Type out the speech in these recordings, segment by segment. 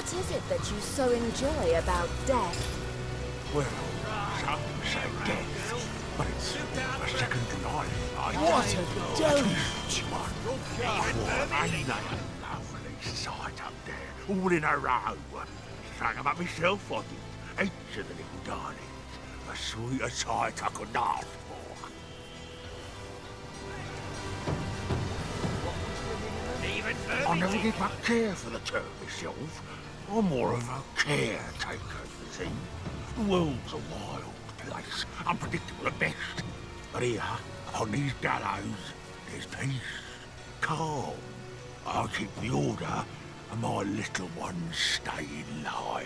What is it that you so enjoy about death? Well, some say death, but it's a second life. What a doge! Ain't that a lovely sight up there, all in a row? Strung 'em up myself, I did. Each of the little darlings. A sweeter sight I couldn't ask for. I never did much care for the turf myself. I'm more of a caretaker, you see. The world's a wild place, unpredictable at best. But here, on these gallows, there's peace, calm. I'll keep the order, and my little ones stay in line.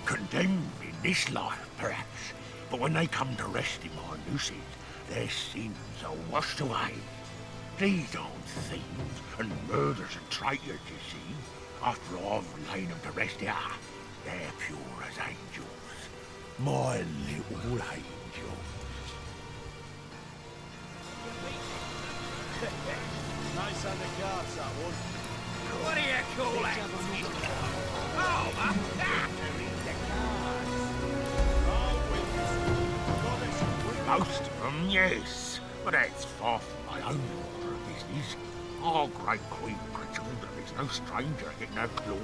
Condemned in this life, perhaps, but when they come to rest in my lucid, their sins are washed away. These aren't thieves and murderers and traitors, you see. After I've laid them to rest here, they're pure as angels. My little angels. Nice undercards, that one. What do you call that? Oh, Most of them, yes, but that's far from my own order of business. Our great Queen Clotilda is no stranger at getting her claw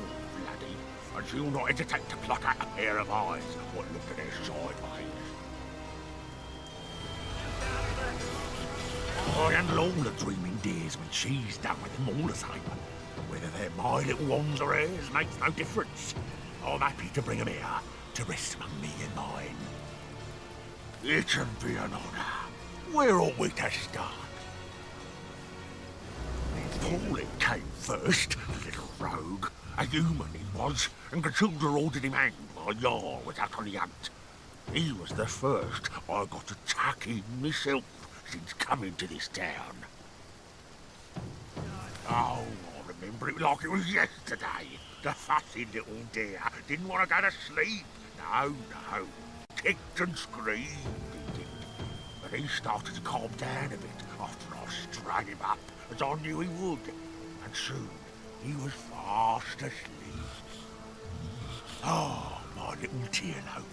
bloody, and she'll not hesitate to pluck out a pair of eyes what look at her sideways. I handle all the dreaming dears when she's done with them all the same. Whether they're my little ones or hers makes no difference. I'm happy to bring them here to rest among me and mine. It'd be an honour. Where ought we to start? Pauline came first, the little rogue. A human he was, and Clotilda ordered him hanged while Jarl was out on the hunt. He was the first I got to tuck in myself since coming to this town. Oh, I remember it like it was yesterday. The fussy little dear didn't want to go to sleep. No. Kicked and screamed, he did. But he started to calm down a bit after I strung him up, as I knew he would. And soon he was fast asleep. Oh, my little Tierno.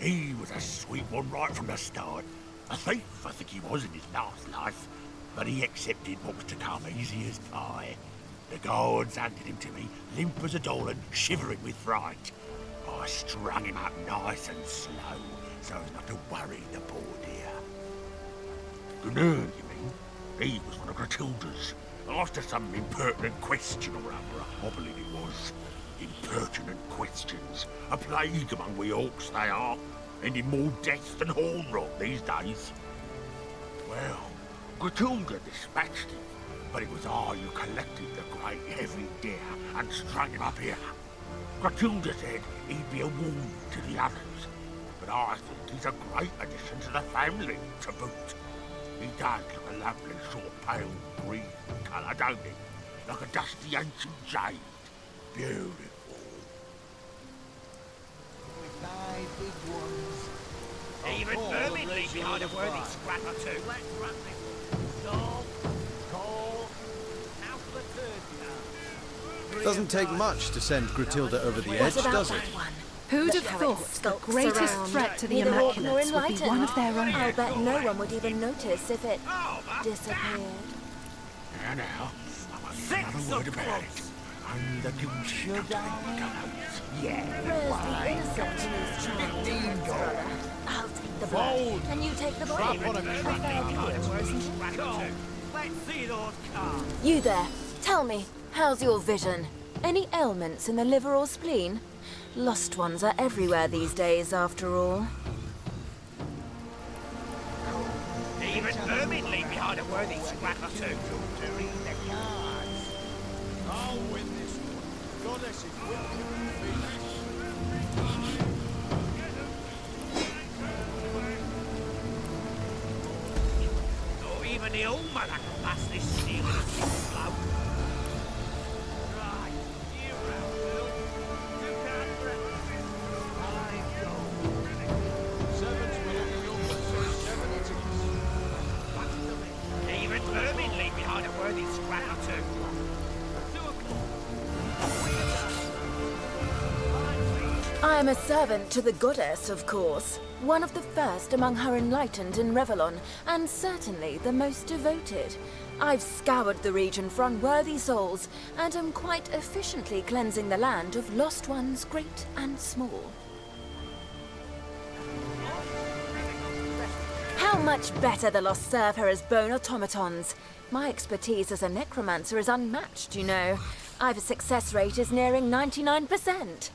He was a sweet one right from the start. A thief, I think he was in his last life. But he accepted what was to come easy as pie. The guards handed him to me, limp as a doll and shivering with fright. I strung him up nice and slow, so as not to worry the poor dear. Gunnar, you mean? He was one of Clotilda's. After some impertinent question or other, I believe it was. Impertinent questions. A plague among we orcs they are, ending more death than horn rot these days. Well, Clotilda dispatched him, but it was I who collected the great heavy deer and strung him up here. Clotilda said he'd be a wound to the others, but I think he's a great addition to the family, to boot. He does look a lovely sort of pale green colour, don't he? Like a dusty ancient jade. Beautiful. even vermin leave behind a worthy scrap or two. Let's run this. Call. Now for the third. Doesn't take much to send Gratilda over the edge, does it? Who'd have thought the greatest threat to the Immaculates would be one of their own? I'll bet no one would even notice if it disappeared. Now, I won't say another word about it. Only the Ключ can take the gallows. Yeah, Where's the innocent in these trials, brother? I'll take the blood, and you take the blame. A fair deal, isn't it? Let's see those cards. You there, tell me, how's your vision? Any ailments in the liver or spleen? Lost ones are everywhere these days, after all. Even vermin leave behind a worthy scrap or two. I'll win this one. Goddess is with me. Not even the old mother can pass this steel flow. Right, you round, Bill. Two cards for everything. I go. Seven's winning up, so 7 it is. Even vermin leave behind a worthy scrap or two. 2 o'clock. I am a servant to the goddess, of course. One of the first among her enlightened in Revellon, and certainly the most devoted. I've scoured the region for unworthy souls, and am quite efficiently cleansing the land of lost ones great and small. How much better the lost serve her as bone automatons. My expertise as a necromancer is unmatched, you know. I've a success rate is nearing 99%.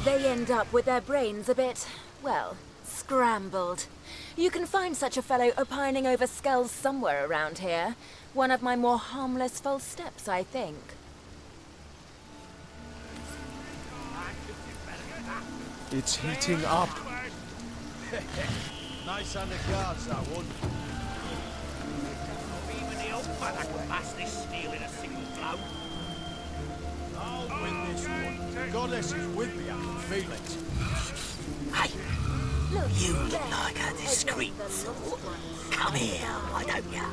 They end up with their brains a bit, well, scrambled. You can find such a fellow opining over skulls somewhere around here. One of my more harmless false steps, I think. It's heating up. Nice on the guards, that one. Even the old man could pass this steel in a single blow. I'll win this one. Goddess is with me, I can feel it. Hey, you look like a discreet sort. Come here, why don't ya?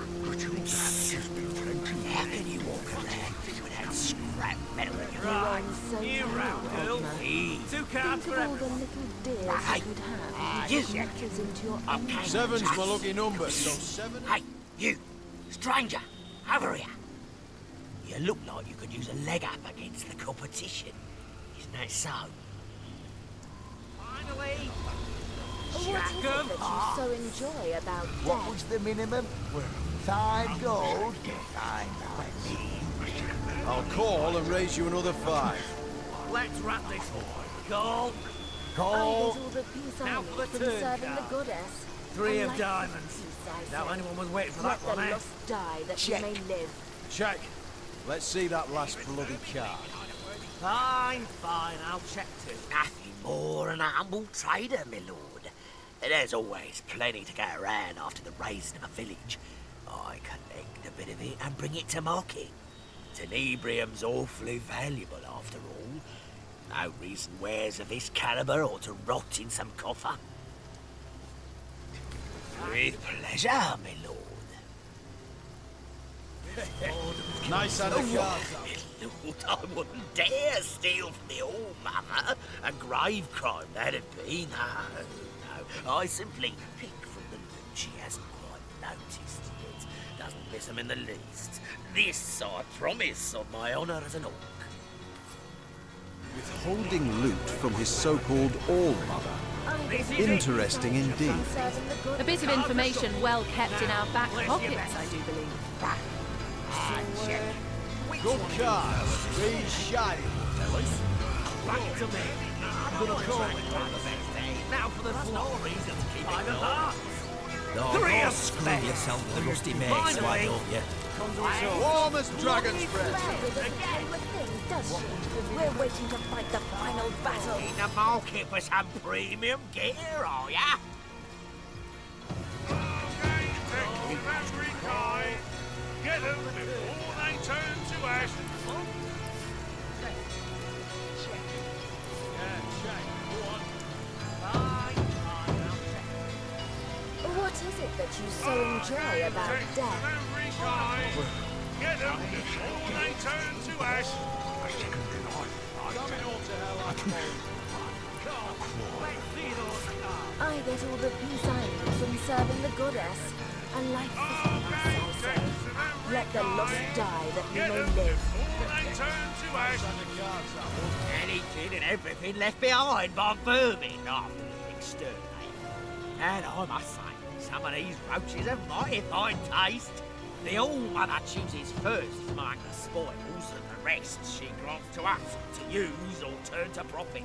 How can you walk around without scrap metal in your eye? You round girl. 2 cards for All the everyone. little dears Hey, you could have. you. Matters into your I'll own catch you. Seven's my lucky number, so 7. Hey, you, stranger, over here. You look like you could use a leg up against the competition. Isn't that so? Finally. What is it that you so enjoy about What death? was the minimum? 5 gold? Fine, I'll call and raise you another 5. Let's wrap this one. Call. I Call. get all the peace I Now need for the from turn serving the card. goddess. 3 I of like diamonds. peace, I Now say. anyone was waiting for Let that one, the eh? lost die that Check. you may live. Check. Let's see that last bloody card. Fine, I'll check too. Nothing more than a humble trader, my lord. There's always plenty to go around after the raising of a village. I collect a bit of it and bring it to market. Tenebrium's awfully valuable after all. No reason wares of this caliber ought to rot in some coffer. With pleasure, my lord. Nice on the cards. Lord, I wouldn't dare steal from the All-Mother. A grave crime, that'd be. No. I simply pick from the loot she hasn't quite noticed yet. Doesn't miss them in the least. This I promise on my honour as an orc. Withholding loot from his so-called all-mother. Interesting indeed. A bit of information well kept in our back pockets, I do believe. Good cards. 3 shining. Back to me. I'm gonna call it. Now for the glories of keeping the heart. Three of Screw yourself with the rusty mace, why don't you? warm as dragon's breath. We're waiting to fight the final battle. In the market for some premium gear, are ya? Get them before they turn to ash. What is it that you so enjoy about death? Get them before they turn to ash. I get all the peace I need from serving the goddess. A life for peace, I say. Let the lost die that you may live. Before they turn to ash. Anything and everything left behind by vermin after being exterminated. And I must say, some of these roaches have mighty fine taste. The All-Mother chooses first from among the spoils, and the rest she grants to us to use or turn to profit.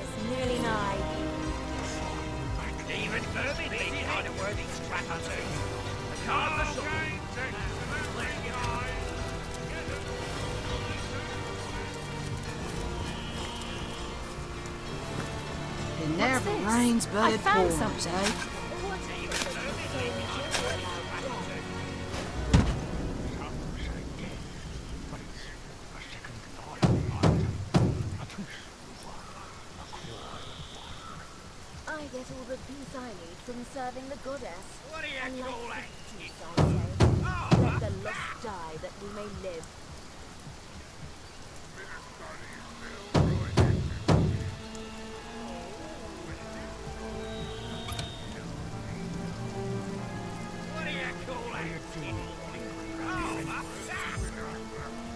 It's nearly nigh. Even vermin leave behind a worthy scrap or two. The cards are short. It never rains but I it found pours, something. eh? What is it that you so enjoy about death? I get all the peace I need from serving the goddess. What do A you life call for that? peace, I say. Let the lost that we may live.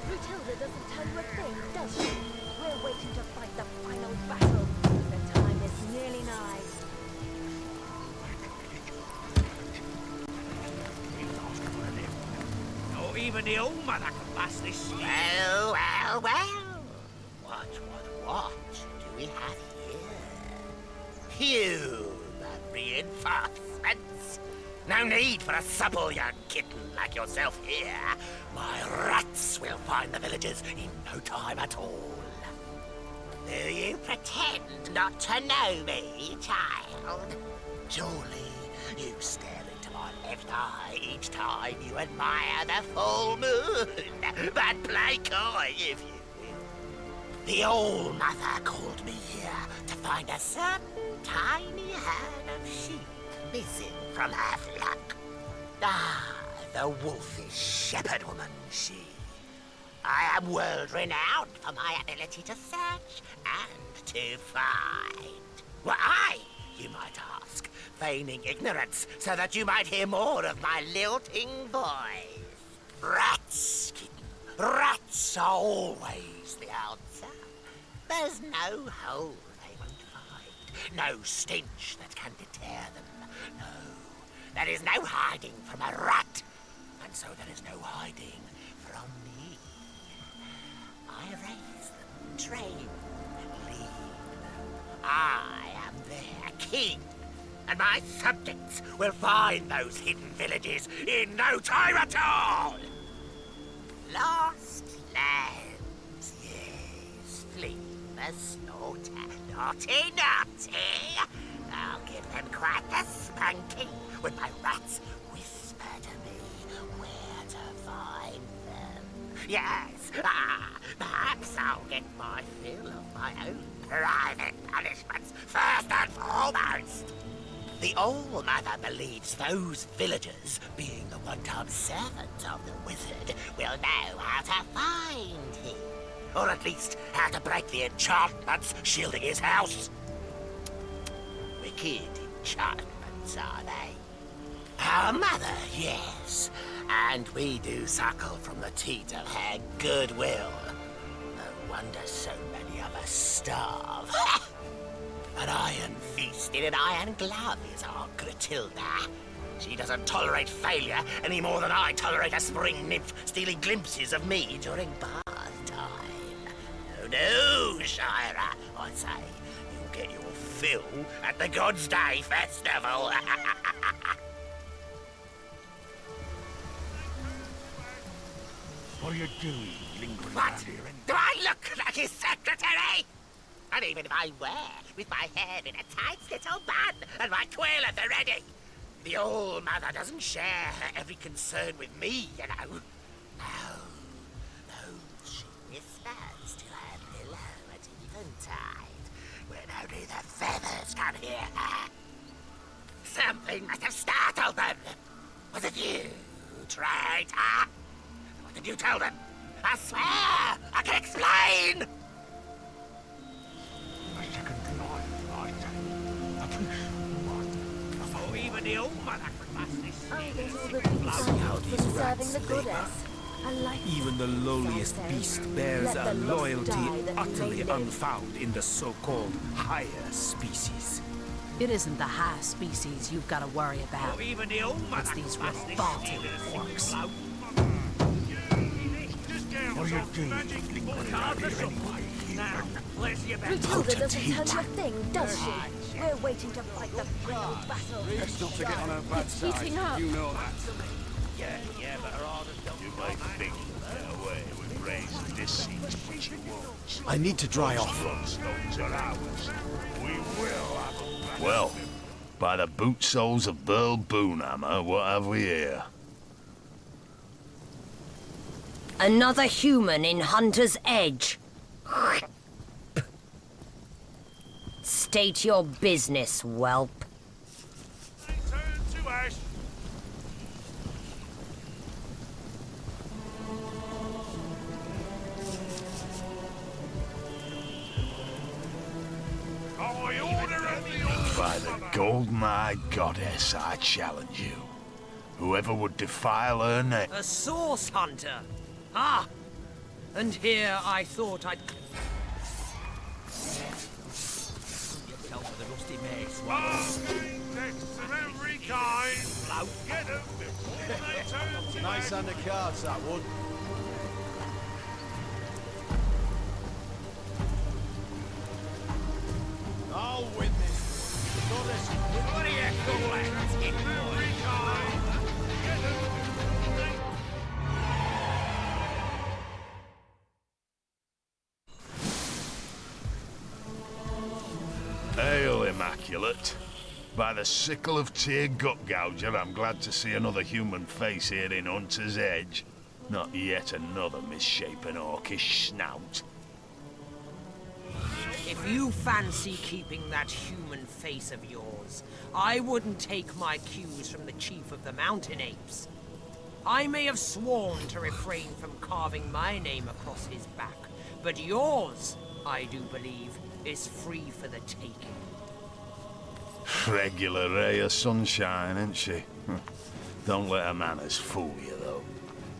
Matilda doesn't tell you a thing, does she? We're waiting to fight the final battle. The time is nearly nigh. Not even the old mother can pass this. Well, well, well. What do we have here? Human reinforcements. No need for a supple young kitten like yourself here. My rats will find the villagers in no time at all. Do you pretend not to know me, child? Surely you stare into my left eye each time you admire the full moon. But play coy if you will. The All Mother called me here to find a certain tiny herd of sheep missing from her flock. Ah, the wolfish shepherd woman, she. I am world-renowned for my ability to search and to find. Why, you might ask, feigning ignorance so that you might hear more of my lilting voice. Rats, kitten, rats are always the answer. There's no hole they won't find, no stench that can deter them. No, there is no hiding from a rat, and so there is no hiding from me. I raise them, train them, lead them. I am their king, and my subjects will find those hidden villages in no time at all. Lost lands, yes, flee the slaughter. Naughty, naughty. I'll give them quite the spanking when my rats whisper to me where to find them. Yes, perhaps I'll get my fill of my own private punishments first and foremost. The All-Mother believes those villagers, being the one-time servants of the wizard, will know how to find him. Or at least how to break the enchantments shielding his house. Wicked enchantments, are they? Our mother, yes. And we do suckle from the teat of her goodwill. No wonder so many of us starve. An iron fist in an iron glove is our Gratilda. She doesn't tolerate failure any more than I tolerate a spring nymph stealing glimpses of me during bath time. No, Shira, I say, you'll get your fill at the God's Day Festival. What are you doing, lingering What? around here? Do I look like his secretary? And even if I were, with my hair in a tight little bun and my quill at the ready, the All-Mother doesn't share her every concern with me, you know. No, she whispers to her pillow at eventide, when only the feathers can hear her. Something must have startled them. Was it you, traitor? What did you tell them? I swear, I can explain! A second life, I say. A peaceful one. Or even the old mother can pass this. I get all the beats I hold from serving the goddess. A life Even the lowliest says, beast bears "Let a the lost loyalty die that we utterly may live." unfound in the so-called higher species. It isn't the high species you've got to worry about. Or even the old mother It's these can pass this. revolting orcs. What are you doing, lingering around here anyway? Now, let's get back. Matilda doesn't tell you a thing, does she? We're waiting to fight the final battle. Let's not forget on her bad It's side. heating up. You know that. Yeah, but her orders don't You might think that way with raising this siege, but you won't. I need to dry off. Stones are ours. We will have a battle. Well, by the boot soles of Burl Boonhammer, what have we here? Another human in Hunter's Edge. State your business, whelp. Turn to ash. golden-eyed goddess, I challenge you. Whoever would defile her name... A source hunter? Ah! And here I thought I'd... yourself with a rusty mace. Of every kind. Get them before they turn to Nice hand of cards, that one. I'll win this. Goddess, What are you calling? every kind. Get them before they... Hail, Immaculate. By the sickle of Tyr Gutgouger, I'm glad to see another human face here in Hunter's Edge. Not yet another misshapen orcish snout. If you fancy keeping that human face of yours, I wouldn't take my cues from the chief of the mountain apes. I may have sworn to refrain from carving my name across his back, but yours, I do believe, is free for the taking. Regular ray of sunshine, ain't she? Don't let her manners fool you, though.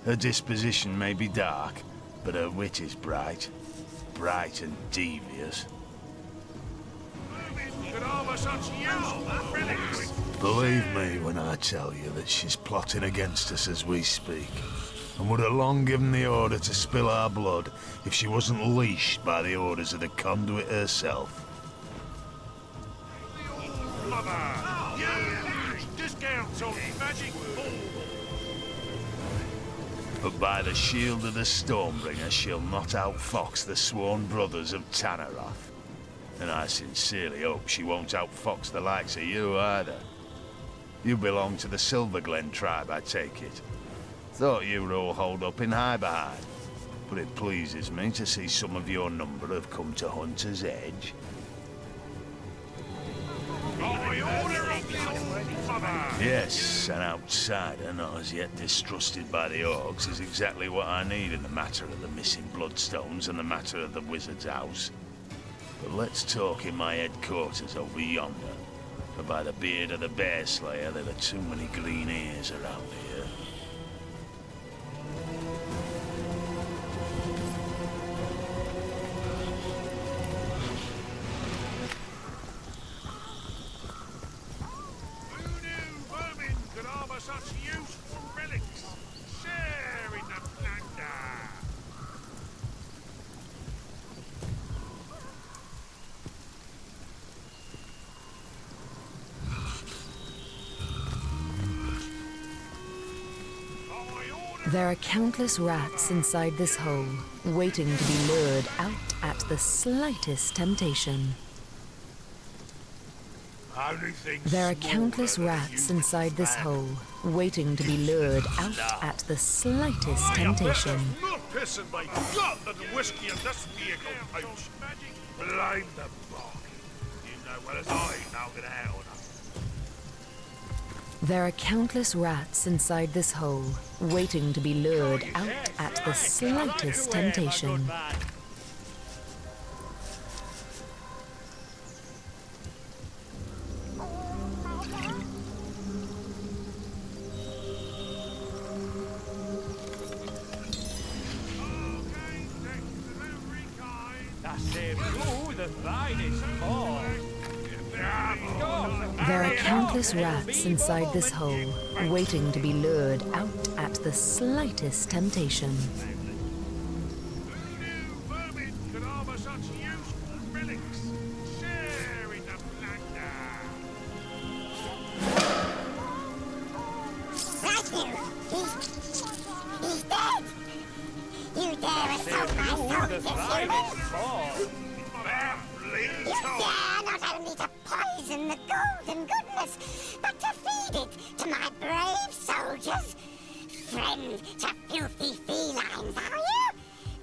Her disposition may be dark, but her wit is bright. Bright and devious. Could offer such useful relics. Believe me when I tell you that she's plotting against us as we speak, and would have long given the order to spill our blood if she wasn't leashed by the orders of the conduit herself. Mother, huge discounts on magic ball. But by the shield of the Stormbringer, she'll not outfox the sworn brothers of Tanneroth. And I sincerely hope she won't outfox the likes of you either. You belong to the Silverglen tribe, I take it. Thought you were all holed up in Hiberhide. But it pleases me to see some of your number have come to Hunter's Edge. I order of you, mother. Yes, an outsider not as yet distrusted by the orcs is exactly what I need in the matter of the missing bloodstones and the matter of the wizard's house. But let's talk in my headquarters over yonder. For by the beard of the Bear Slayer, there are too many green ears around here. Who knew vermin could harbour such useful relics? Share in the plunder. There are countless rats inside this hole, waiting to be lured out at the slightest temptation. There are countless rats inside this hole, waiting to be lured out at the slightest temptation. Not pissing my gut at the whiskey in this vehicle pouch. Blame the bog. You know well as I now get out of There are countless rats inside this hole, waiting to be lured out at the slightest temptation. There are countless rats inside this hole, waiting to be lured out at the slightest temptation. vermin could harbour such useful relics. Share in the plunder. He's dead! You dare assault my soldiers, human! You dare not only to poison the golden goodness, but to feed it to my brave soldiers? Friend to filthy felines, are you?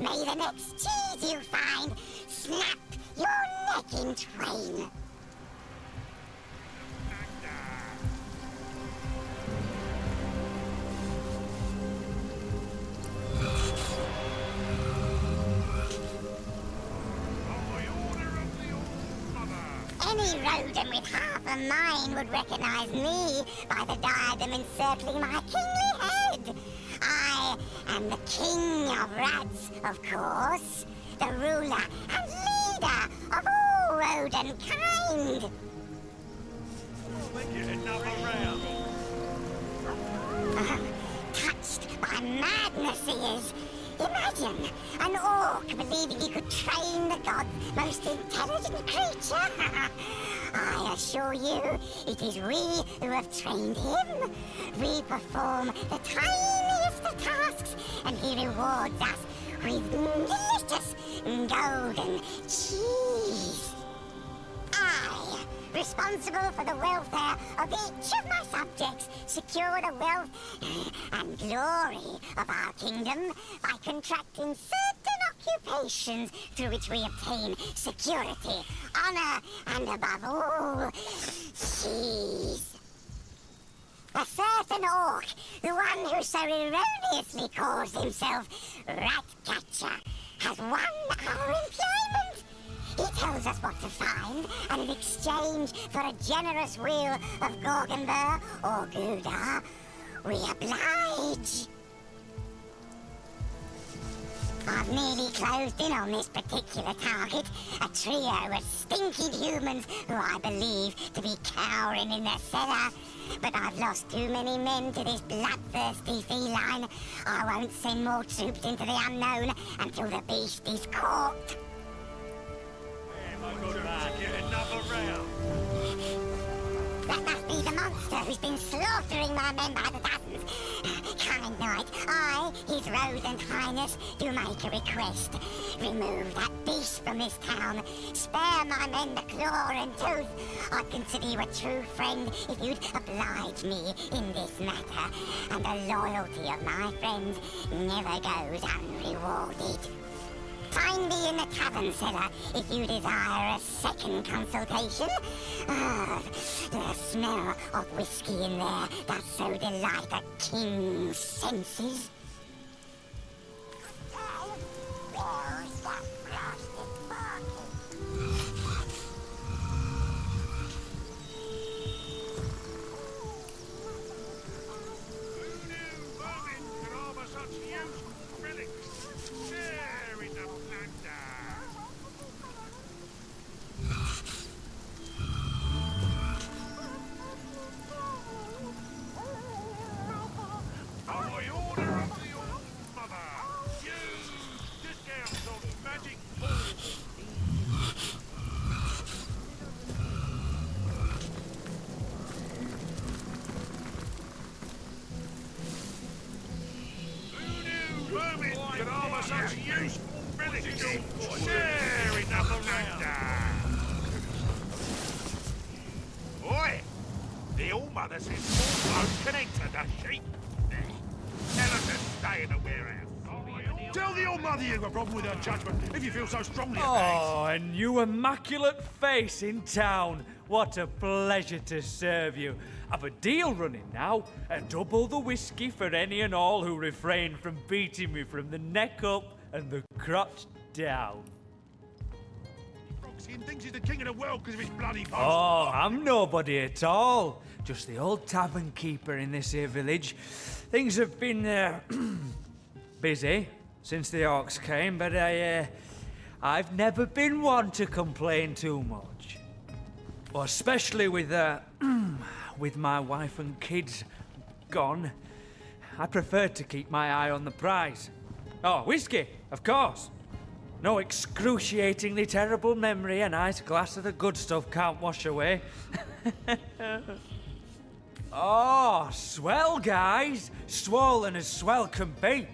May the next cheese you find snap your neck in twain. Any Any rodent with half a mind would recognize me by the diadem encircling my kingly head. I am the king of rats, of course, the ruler and leader of all rodent kind. Touched by madness he is. Imagine an orc believing he could train the god's most intelligent creature. I assure you, it is we who have trained him. We perform the tiniest of tasks, and he rewards us with delicious golden cheese. I, responsible for the welfare of each of my subjects, secure the wealth and glory of our kingdom by contracting certain occupations through which we obtain security, honor, and above all, cheese. A certain orc, the one who so erroneously calls himself Ratcatcher, has won our employment. He tells us what to find, and in exchange for a generous wheel of Gorgonber or Gouda, we oblige. I've nearly closed in on this particular target, a trio of stinking humans who I believe to be cowering in their cellar. But I've lost too many men to this bloodthirsty feline. I won't send more troops into the unknown until the beast is caught. That must be the monster who's been slaughtering my men by the dozens. Kind knight, I, his rodent highness, do make a request. Remove that beast from this town. Spare my men the claw and tooth. I'd consider you a true friend if you'd oblige me in this matter. And the loyalty of my friends never goes unrewarded. Find me in the tavern cellar if you desire a second consultation. Ah, the smell of whiskey in there does so delight a king's senses. Oi! The All-Mother says all road connect to the sheep. Tell her to stay in the warehouse. Tell the All-Mother you've got a problem with her judgment if you feel so strongly about it. Oh, a new immaculate face in town. What a pleasure to serve you. I've a deal running now. Double the whiskey for any and all who refrain from beating me from the neck up and the crotch down. He thinks he's the king of the world because of his bloody boast. Oh, I'm nobody at all. Just the old tavern keeper in this here village. Things have been busy since the orcs came, but I've never been one to complain too much. Well, especially with with my wife and kids gone, I preferred to keep my eye on the prize. Oh, whiskey, of course. No excruciatingly terrible memory a nice glass of the good stuff can't wash away. Oh, swell, guys. Swollen as swell can be.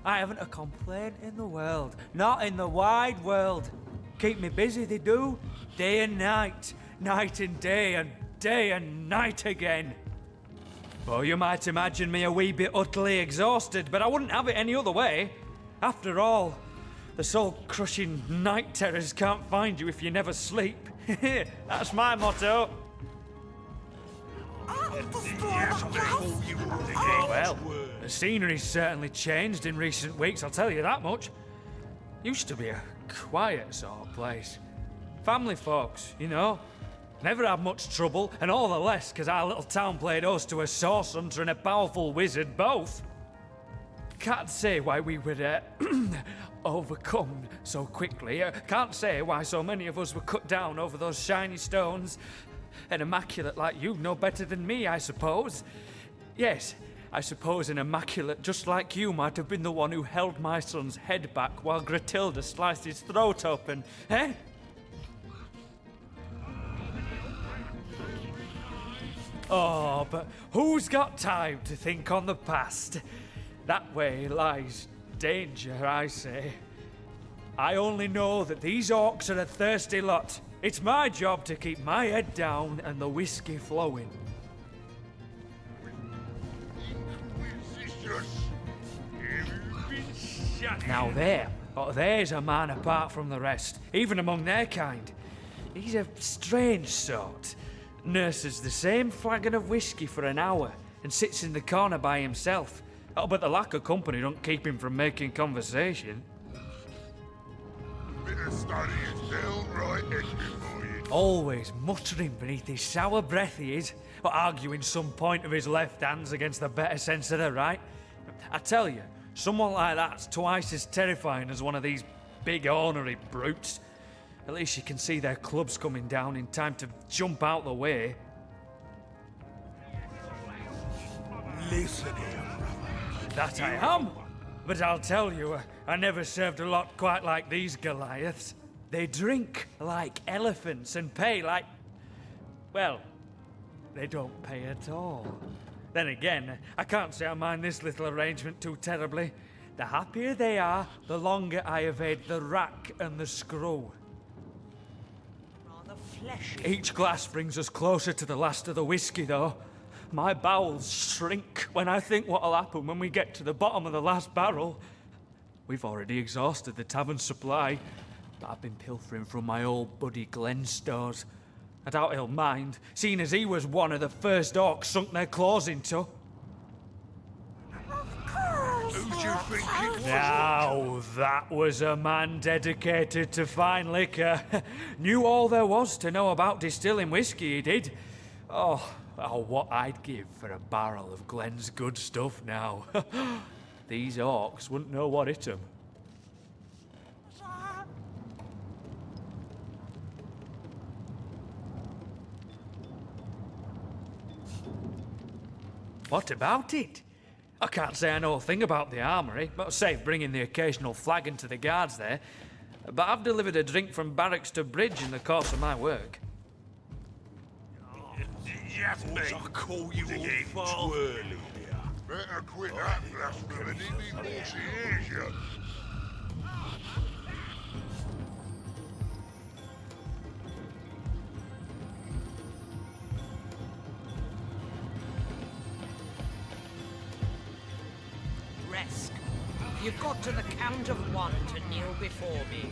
I haven't a complaint in the world. Not in the wide world. Keep me busy, they do. Day and night. Night and day and night again. Oh, you might imagine me a wee bit utterly exhausted, but I wouldn't have it any other way. After all, the soul-crushing night terrors can't find you if you never sleep. That's my motto. Well, the scenery's certainly changed in recent weeks, I'll tell you that much. Used to be a quiet sort of place. Family folks, you know. Never had much trouble, and all the less because our little town played host to a source hunter and a powerful wizard both. Can't say why we were overcome so quickly. Can't say why so many of us were cut down over those shiny stones. An immaculate like you know better than me, I suppose. Yes, I suppose an immaculate just like you might have been the one who held my son's head back while Gratilda sliced his throat open, eh? Oh, but who's got time to think on the past? That way lies danger, I say. I only know that these orcs are a thirsty lot. It's my job to keep my head down and the whiskey flowing. Now there's a man apart from the rest, even among their kind. He's a strange sort. Nurses the same flagon of whiskey for an hour and sits in the corner by himself. Oh, but the lack of company don't keep him from making conversation. Always muttering beneath his sour breath he is, or arguing some point of his left hands against the better sense of the right. I tell you, someone like that's twice as terrifying as one of these big ornery brutes. At least you can see their clubs coming down in time to jump out the way. Listen here, brother. That I am. But I'll tell you, I never served a lot quite like these Goliaths. They drink like elephants and pay like... well, they don't pay at all. Then again, I can't say I mind this little arrangement too terribly. The happier they are, the longer I evade the rack and the screw. Each glass brings us closer to the last of the whiskey, though. My bowels shrink when I think what'll happen when we get to the bottom of the last barrel. We've already exhausted the tavern supply, but I've been pilfering from my old buddy Glenn's stores. I doubt he'll mind, seeing as he was one of the first orcs sunk their claws into. Now, that was a man dedicated to fine liquor. Knew all there was to know about distilling whiskey, he did. Oh, what I'd give for a barrel of Glenn's good stuff now. These orcs wouldn't know what hit them. What about it? I can't say I know a thing about the armory, but save bringing the occasional flagon to the guards there. But I've delivered a drink from barracks to bridge in the course of my work. Just me. I call you all twirly. Better quit that blasphemy before she hears you. Rest. You've got to the count of 1 to kneel before me.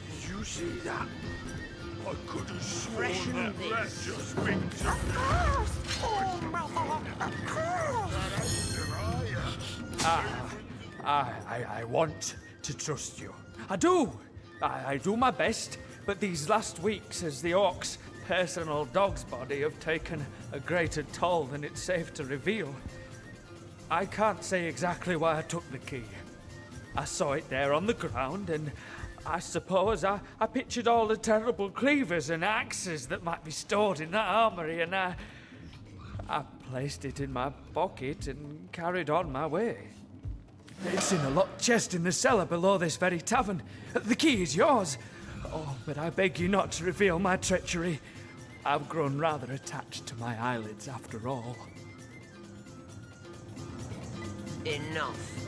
Did you see that? I could have sworn Freshen that this. rat just winked at me. I want to trust you. I do. I do my best, but these last weeks as the orc's personal dog's body have taken a greater toll than it's safe to reveal. I can't say exactly why I took the key. I saw it there on the ground, and I suppose I pictured all the terrible cleavers and axes that might be stored in that armory, and I placed it in my pocket and carried on my way. It's in a locked chest in the cellar below this very tavern. The key is yours. Oh, but I beg you not to reveal my treachery. I've grown rather attached to my eyelids after all. Enough.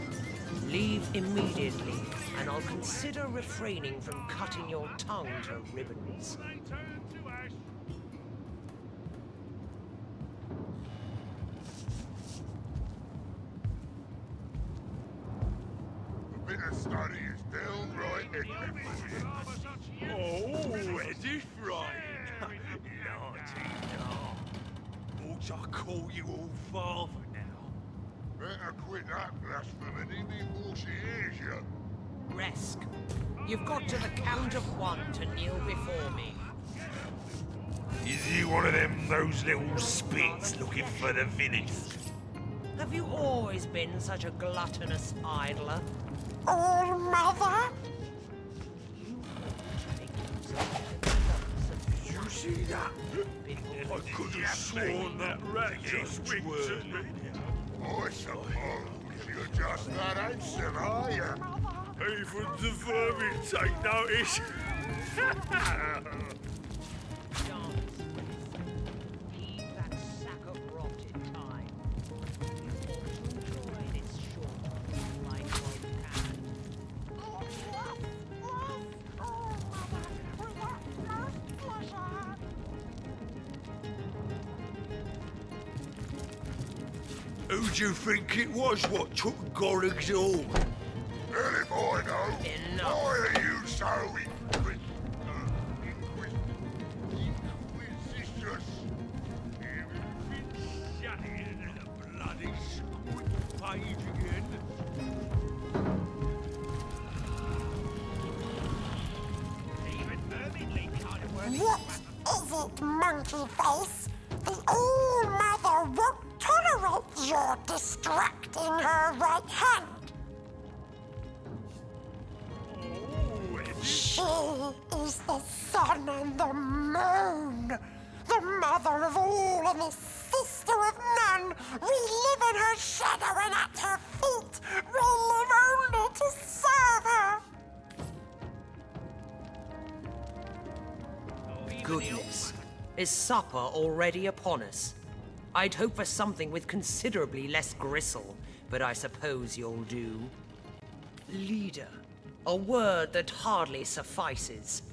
Leave immediately, and I'll consider refraining from cutting your tongue to ribbons. A bit of study is downright excellent. Oh, is this right? Naughty dog. Ought I call you all father now? Better quit that blasphemy before she hears you. Resk. You've got to the count of 1 to kneel before me. Is he one of them, those little spits looking for the village? Have you always been such a gluttonous idler? All Mother? Did you see that? I could have sworn that rat just winked at me. I suppose you're just that handsome, are you? Even the vermin take notice. Leave that sack of rot in time. Enjoy this short life while you can. Who do you think it was what took Gorig's all? Well, if I know, why are you so inquisitive? Shut it in the bloody squid page again. What is it, monkey face? The All-Mother won't tolerate your distracting her right hand. She is the sun and the moon, the mother of all and the sister of none. We live in her shadow and at her feet. We live only to serve her. Goodness. Is supper already upon us? I'd hope for something with considerably less gristle, but I suppose you'll do. Leader. A word that hardly suffices.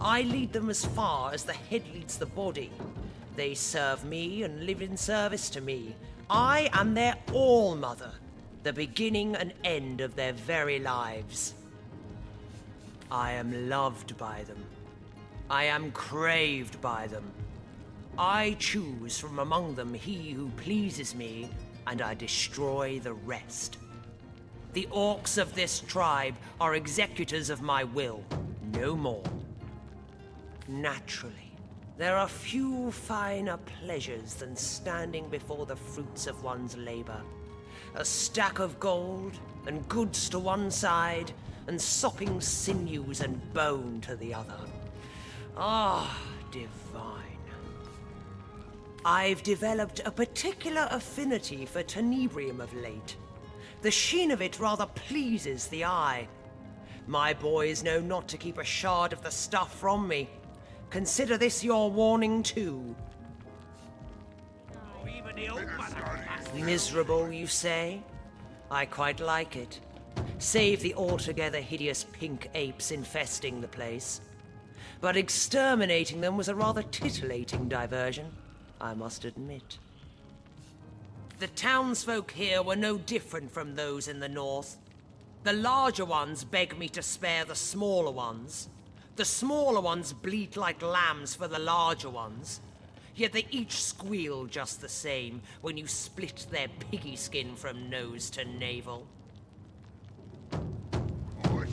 I lead them as far as the head leads the body. They serve me and live in service to me. I am their all-mother, the beginning and end of their very lives. I am loved by them. I am craved by them. I choose from among them he who pleases me, and I destroy the rest. The orcs of this tribe are executors of my will, no more. Naturally, there are few finer pleasures than standing before the fruits of one's labor. A stack of gold, and goods to one side, and sopping sinews and bone to the other. Ah, divine. I've developed a particular affinity for tenebrium of late. The sheen of it rather pleases the eye. My boys know not to keep a shard of the stuff from me. Consider this your warning too. Miserable, you say? I quite like it. Save the altogether hideous pink apes infesting the place. But exterminating them was a rather titillating diversion, I must admit. The townsfolk here were no different from those in the north. The larger ones beg me to spare the smaller ones. The smaller ones bleat like lambs for the larger ones. Yet they each squeal just the same when you split their piggy skin from nose to navel. I suppose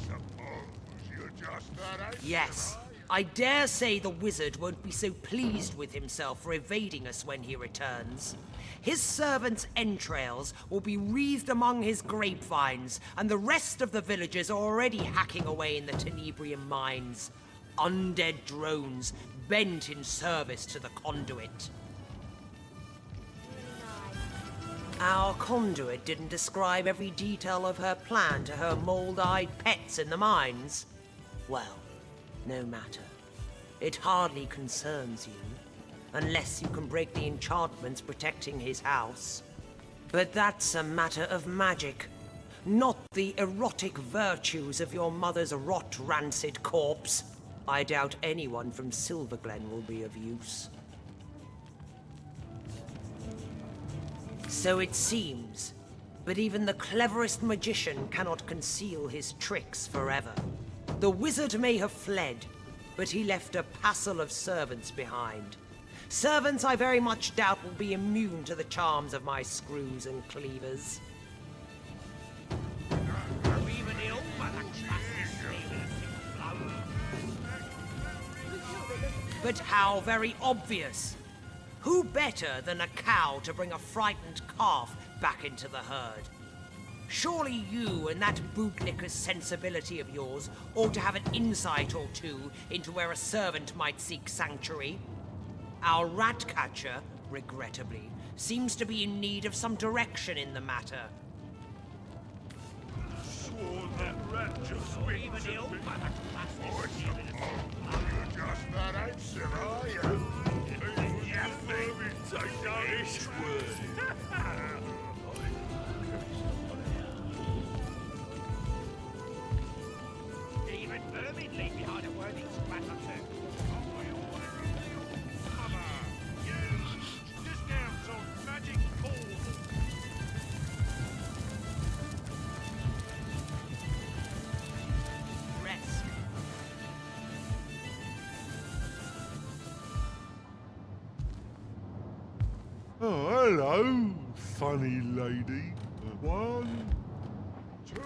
you're just that. Yes. I dare say the wizard won't be so pleased with himself for evading us when he returns. His servants' entrails will be wreathed among his grapevines, and the rest of the villagers are already hacking away in the tenebrium mines. Undead drones bent in service to the conduit. Our conduit didn't describe every detail of her plan to her mold-eyed pets in the mines. Well, no matter. It hardly concerns you, unless you can break the enchantments protecting his house. But that's a matter of magic, not the erotic virtues of your mother's rot-rancid corpse. I doubt anyone from Silverglen will be of use. So it seems, but even the cleverest magician cannot conceal his tricks forever. The wizard may have fled, but he left a passel of servants behind. Servants I very much doubt will be immune to the charms of my screws and cleavers. But how very obvious. Who better than a cow to bring a frightened calf back into the herd? Surely you and that bootlicker's sensibility of yours ought to have an insight or two into where a servant might seek sanctuary. Our rat catcher, regrettably, seems to be in need of some direction in the matter. Swore that rat just went to me. You're just that ancient, are you? Take down this word. Even vermin leave behind a worthy scrap or two. Just down some magic balls. Rest. Oh, hello, funny lady. 1, 2,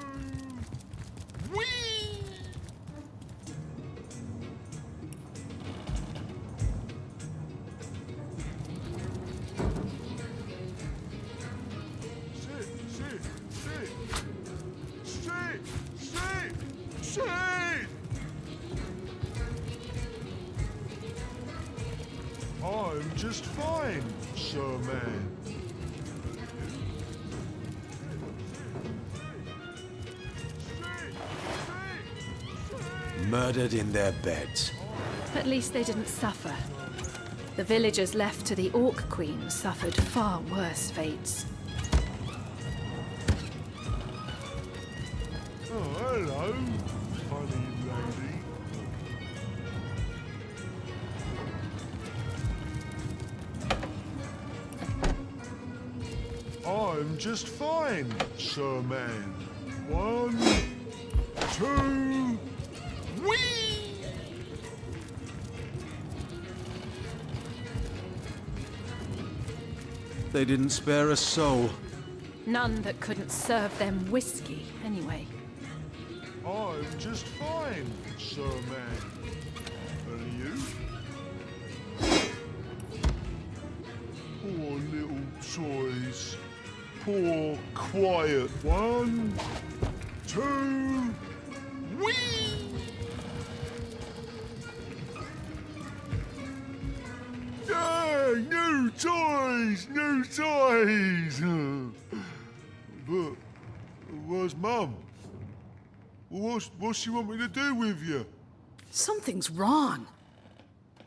whee! Sit! I'm just fine, sir man. Murdered in their beds. At least they didn't suffer. The villagers left to the Orc Queen suffered far worse fates. Oh, hello, funny lady. I'm just fine, sir man. 1, 2, whee! They didn't spare a soul. None that couldn't serve them whiskey, anyway. I'm just fine, sir man. And you? Poor little toys. Poor, quiet. 1, 2, whee! Yeah, new toys, new toys. But where's Mum? What's she want me to do with you? Something's wrong.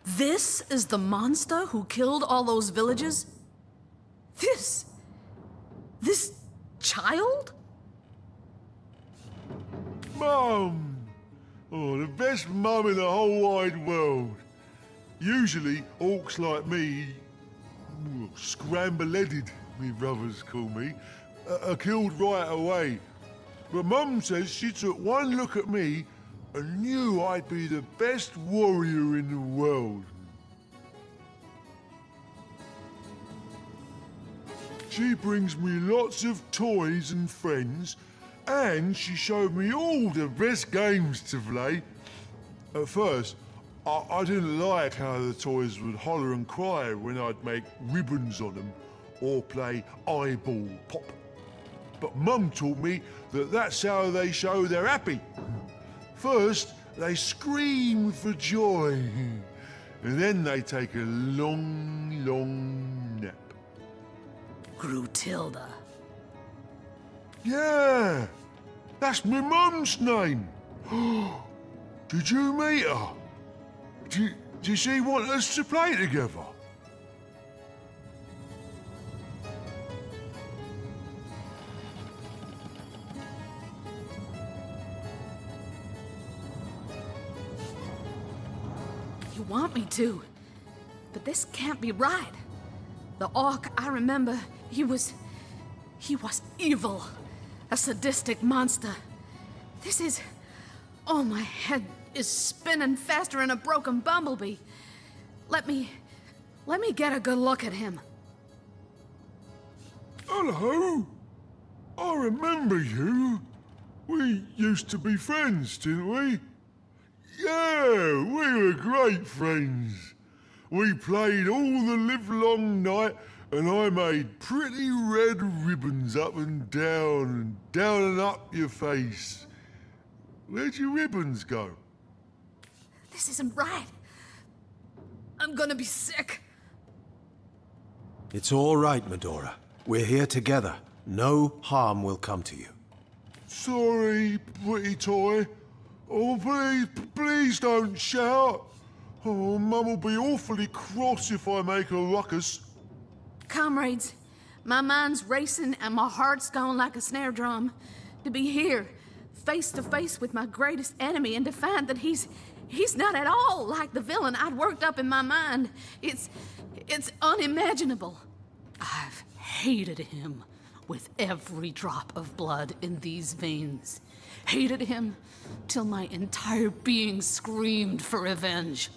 This is the monster who killed all those villagers? This child? Mum! Oh, the best mum in the whole wide world. Usually, orcs like me, scramble-headed, me brothers call me, are killed right away. But Mum says she took one look at me and knew I'd be the best warrior in the world. She brings me lots of toys and friends, and she showed me all the best games to play. At first, I didn't like how the toys would holler and cry when I'd make ribbons on them or play eyeball pop. But Mum taught me that that's how they show they're happy. First, they scream for joy, and then they take a long, long nap. Grutilda. Yeah, that's my mum's name. Did you meet her? Did she want us to play together? You want me to, but this can't be right. The orc I remember, he was evil. A sadistic monster. This is... Oh, my head is spinning faster than a broken bumblebee. Let me get a good look at him. Hello. I remember you. We used to be friends, didn't we? Yeah, we were great friends. We played all the livelong night, and I made pretty red ribbons up and down and up your face. Where'd your ribbons go? This isn't right. I'm gonna be sick. It's all right, Medora. We're here together. No harm will come to you. Sorry, pretty toy. Oh, please don't shout. Oh, Mum will be awfully cross if I make a ruckus. Comrades, my mind's racing and my heart's going like a snare drum. To be here, face to face with my greatest enemy and to find that he's not at all like the villain I'd worked up in my mind. It's unimaginable. I've hated him with every drop of blood in these veins. Hated him till my entire being screamed for revenge.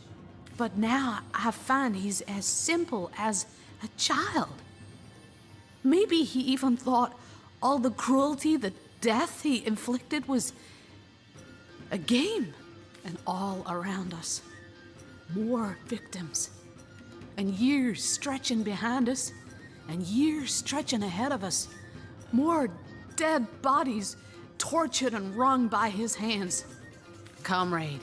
But now I find he's as simple as a child. Maybe he even thought all the cruelty, the death he inflicted was a game. And all around us, more victims. And years stretching behind us, and years stretching ahead of us. More dead bodies tortured and wrung by his hands. Comrade,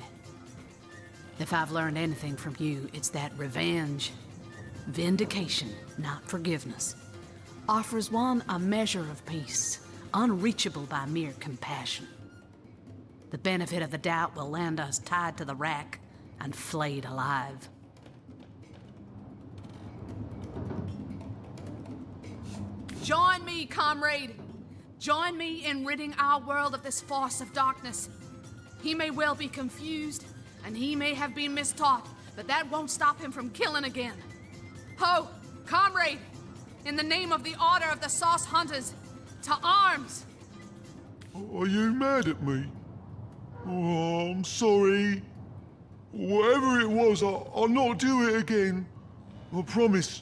if I've learned anything from you, it's that revenge, vindication, not forgiveness, offers one a measure of peace, unreachable by mere compassion. The benefit of the doubt will land us tied to the rack and flayed alive. Join me, comrade. Join me in ridding our world of this force of darkness. He may well be confused, and he may have been mistaught, but that won't stop him from killing again. Ho, comrade! In the name of the Order of the Sauce Hunters, to arms! Are you mad at me? Oh, I'm sorry. Whatever it was, I'll not do it again. I promise.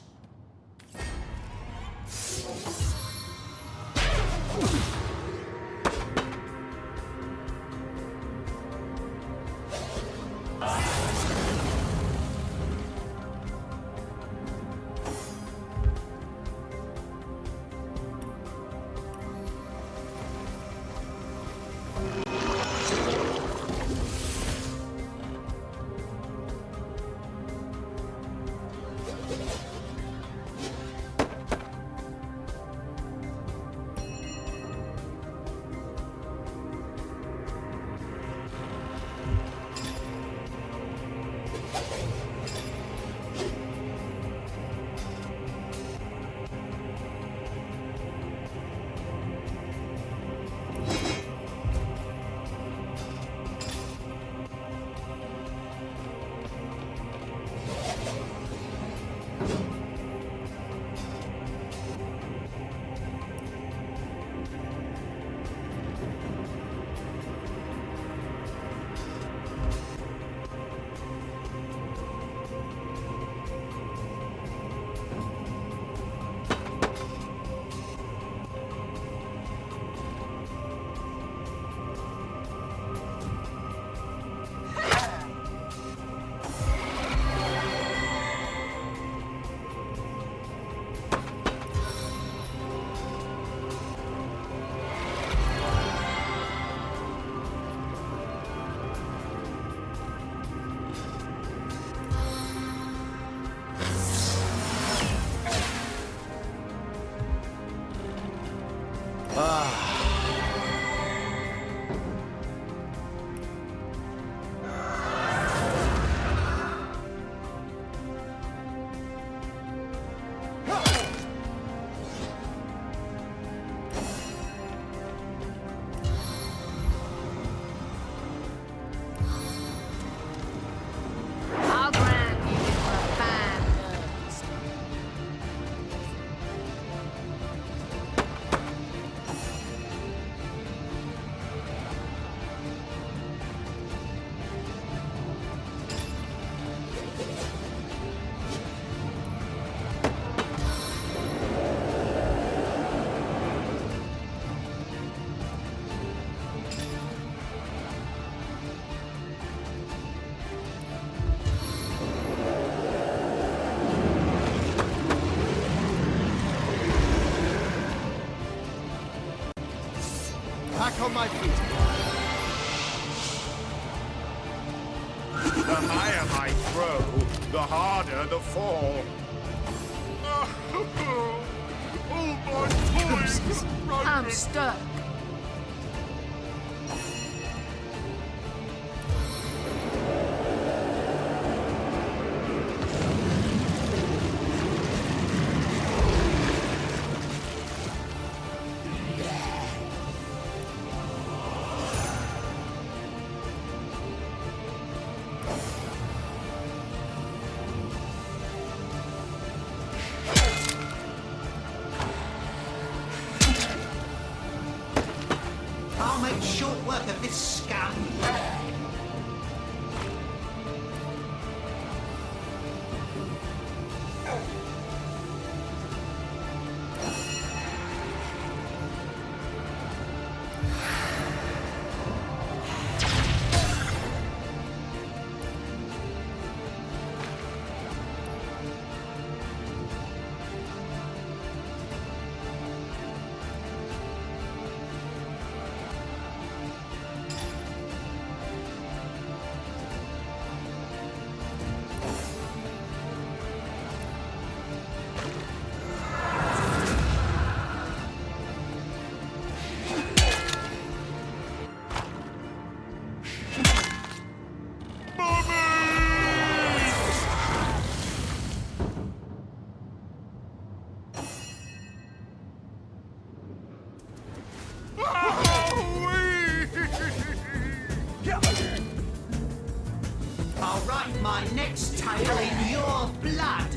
on my feet. The higher my throw, the harder the fall. Oh, my toys! I'm stuck. I'll make short work of this scum. I'll write my next tale in your blood.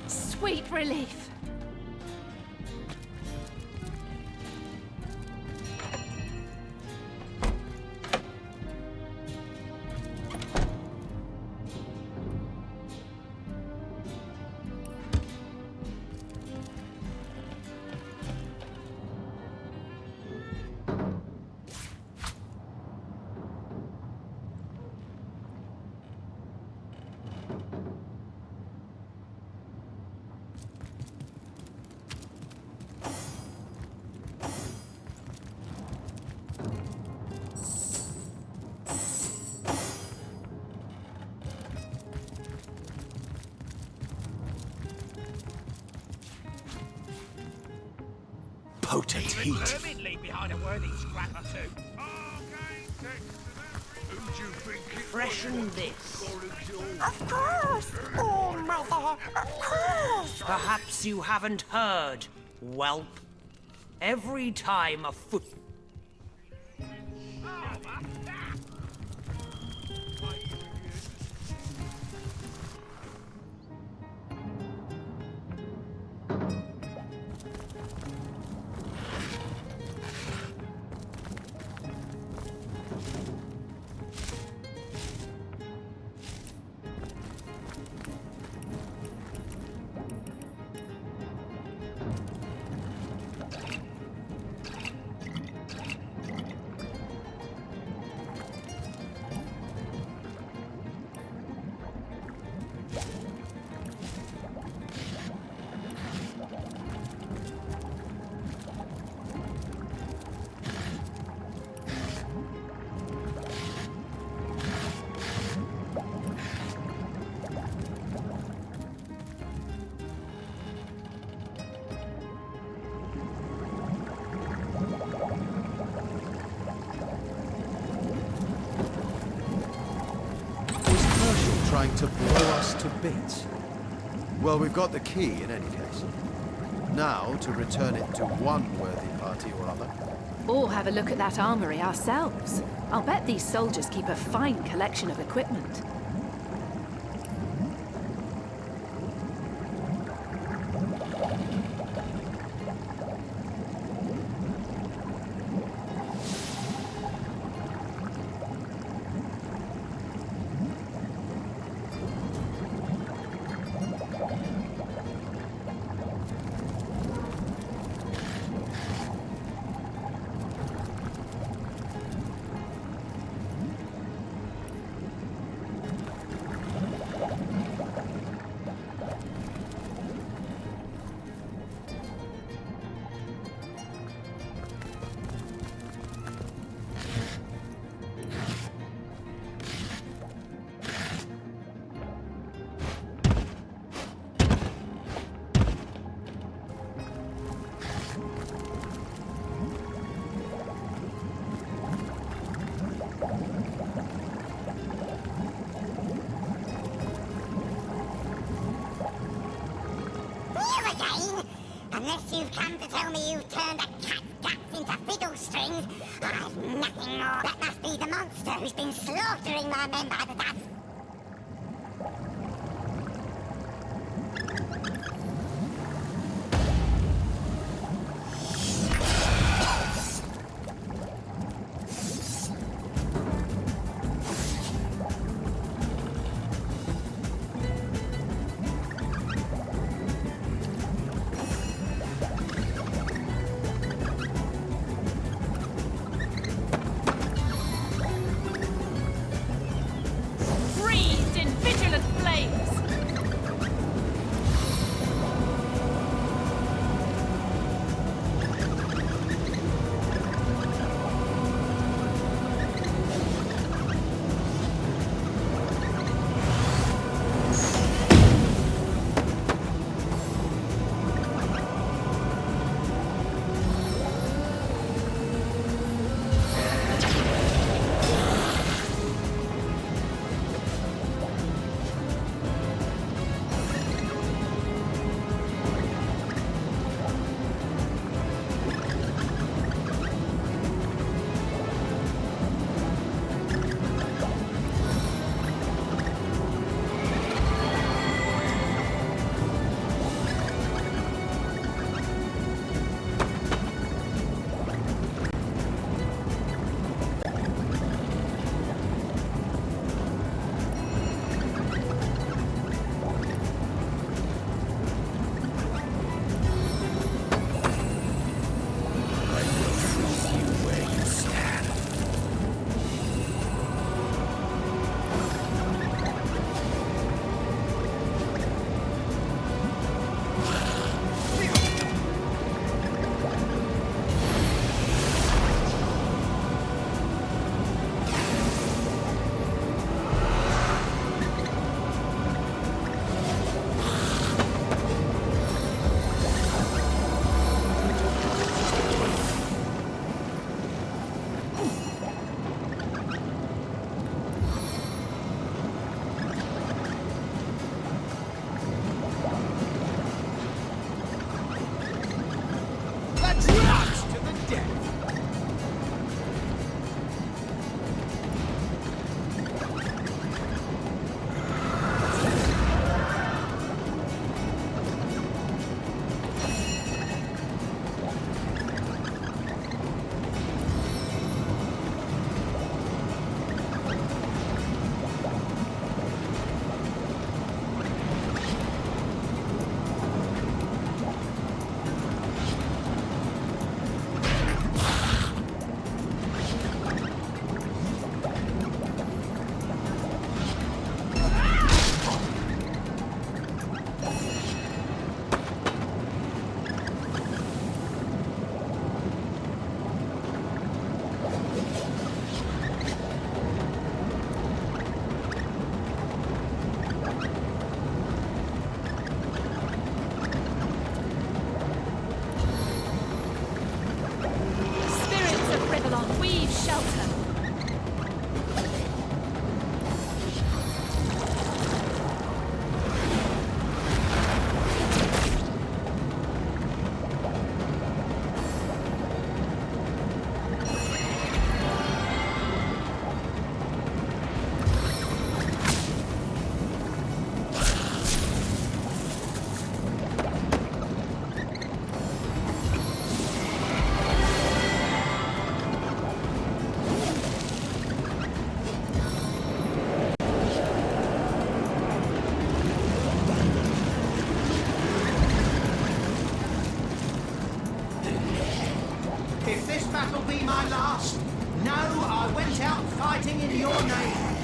Sweet relief. Potent heat. Leave behind a worthy scrap or two. Freshen this. Of course! Oh, mother! Of course! Perhaps you haven't heard, whelp. Every time a foot... to blow us to bits. Well, we've got the key in any case. Now to return it to one worthy party or other. Or have a look at that armory ourselves. I'll bet these soldiers keep a fine collection of equipment. Unless you've come to tell me you've turned a cat's guts into fiddle strings, I've nothing more. That must be the monster who's been slaughtering my men by the dozen. will be my last. No, I went out fighting in your name.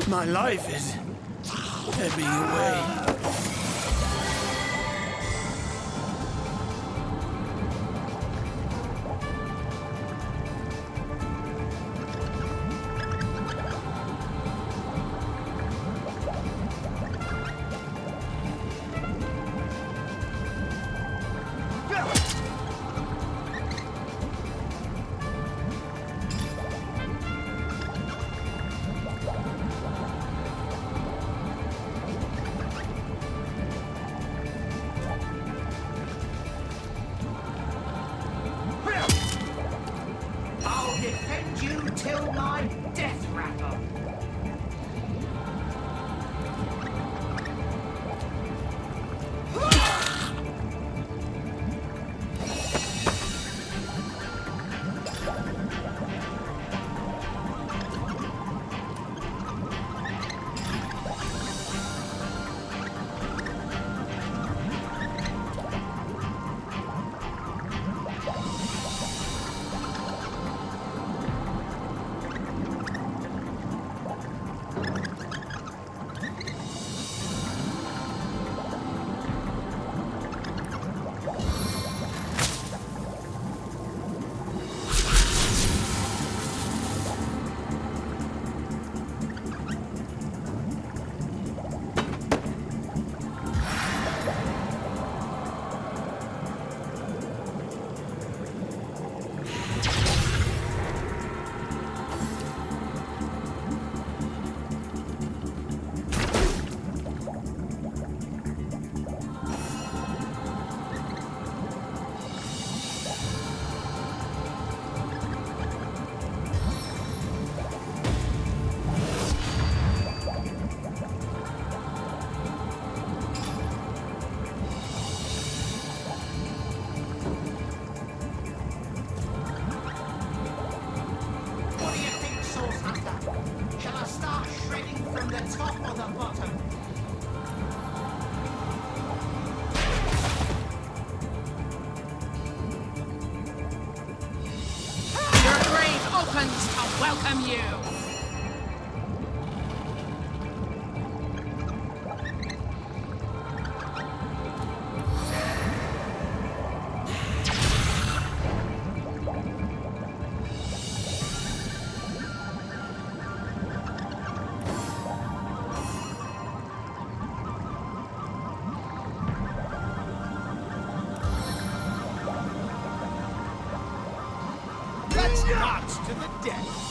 My life is ebbing away. welcome you! Let's march to the death.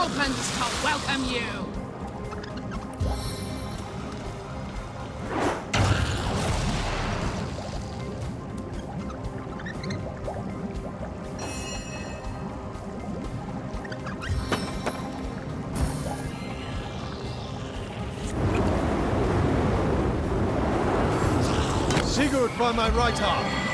opens to welcome you. Sigurd by my right arm.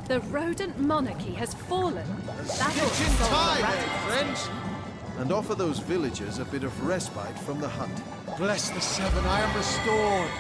The rodent monarchy has fallen. That ought to Kitchen solve the time, rat eh, friends? And offer those villagers a bit of respite from the hunt. Bless the seven, I am restored.